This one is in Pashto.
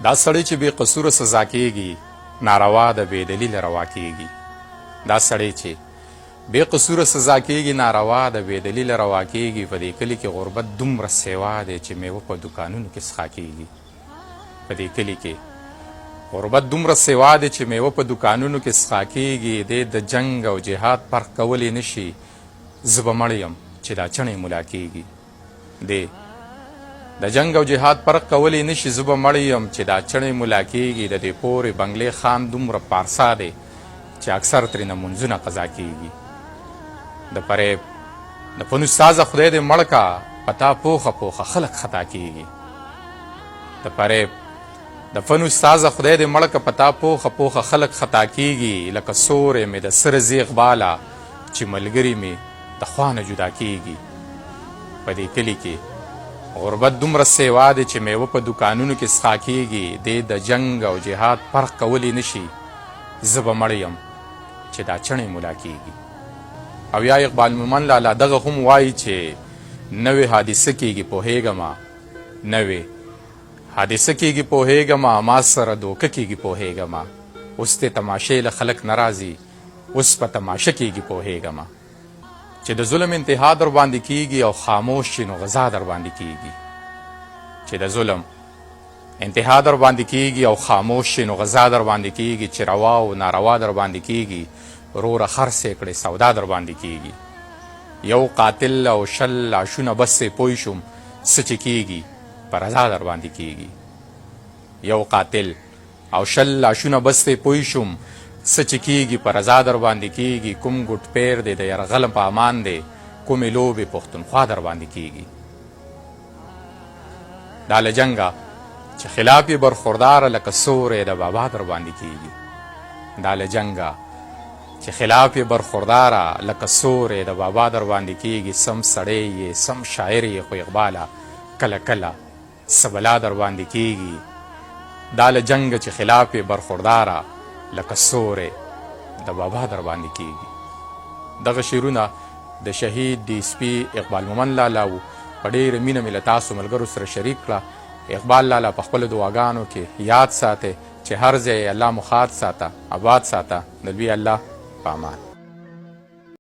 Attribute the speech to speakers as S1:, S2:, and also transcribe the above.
S1: دا سړی چې بې قصوره سزا کیږي ناروا د بې دلیله روا کیږي. دا سړی چې بې قصوره سزا کیږي ناروا د بې دلیله روا کیږي. په دې کلي کې غربت دومره سیوا دی چې میوه په دوکانونو کې څښا کیږي. په دې کلي کې غربت دومره سیوا دی چې میوه په دوکانونو کې څښا کیږي. دی د جنگ او جهاد فرق کولی نشي. زه به مړ یم چې دا چڼې ملا کیږي. دی د جنگ او جهاد فرق کولی نشي. زه به مړ یم چې دا چڼې ملا کیږي. د دې پورې بنګلې خان دومره پارسا دی چې اکثر ترېنه منځونه قضا کیږي. د فریب د فن استازه خدای دې مړ کا په تا پوخه پوخه خلک خطا کیږي. د فریب د فن استازه خدای دې مړ کا په تا پوخه پوخه خلک خطا کیږي. لکه سورې مې د سره زیغ باله چې ملګري مې د خوا نه جدا کیږي. په دې کلي کې غربت دومره سیوا دی چې میوه په دوکانونو کې څښا کیږي. دی د جنگ او جهاد فرق کولی نشي. زه به مړ یم چې دا چڼې ملا کیږي. او یا اقبال مومن لالا دغه هم وایي چې نوې حادثه کیږي پوهېږمه، نوې حادثه کیږي پوهېږمه، ما سره دوکه کیږي پوهېږمه. اوس دې تماشې له خلک نه راځي، اوس په تماشه کیږي پوهېږمه. چې د ظلم انتها در باندې کیږي او خاموش شي نو غذا در باندې کیږي. چې د ظلم انتها در باندې کیږي او خاموش شي نو غذا در باندې کیږي. چې روا او ناروا در باندې کیږي روره خرڅې کړې سودا در باندې کیږي. یو قاتل او شل لاشونه بس پوه شوم څه چې کیږي په رضا در باندې کیږي. یو قاتل او شل لاشونه بس پوه شوم څه چې کیږي په رضا در باندې کیږي. کوم ګوټ پیر دی د یرغل په امان دی، کومې لوبې پښتونخوا در باندې کیږي. دا له جنګه چې خلاف یې برخورداره لکه سوری د بابا در باندې کیږي. دا له جنګه چې خلاف یې برخورداره لکه سوری د بابا در باندې کیږي. سم سړی یې سم شاعر یې خو اقباله کله کله څه بلا در باندې کیږي. دا له جنګه چې خلاف یې برخورداره لکه سوری د بابا در باندې کیږي. دغه شعرونه د شهید ډي اس پي اقبال مومن لالا و. په ډېره مینه مې له تاسو ملګرو سره شریک کړه. اقبال لالا په خپلو دعاګانو کې یاد ساتئ چې هر ځای الله مو ښاد ساته، آباد ساته. د لوی الله په امان.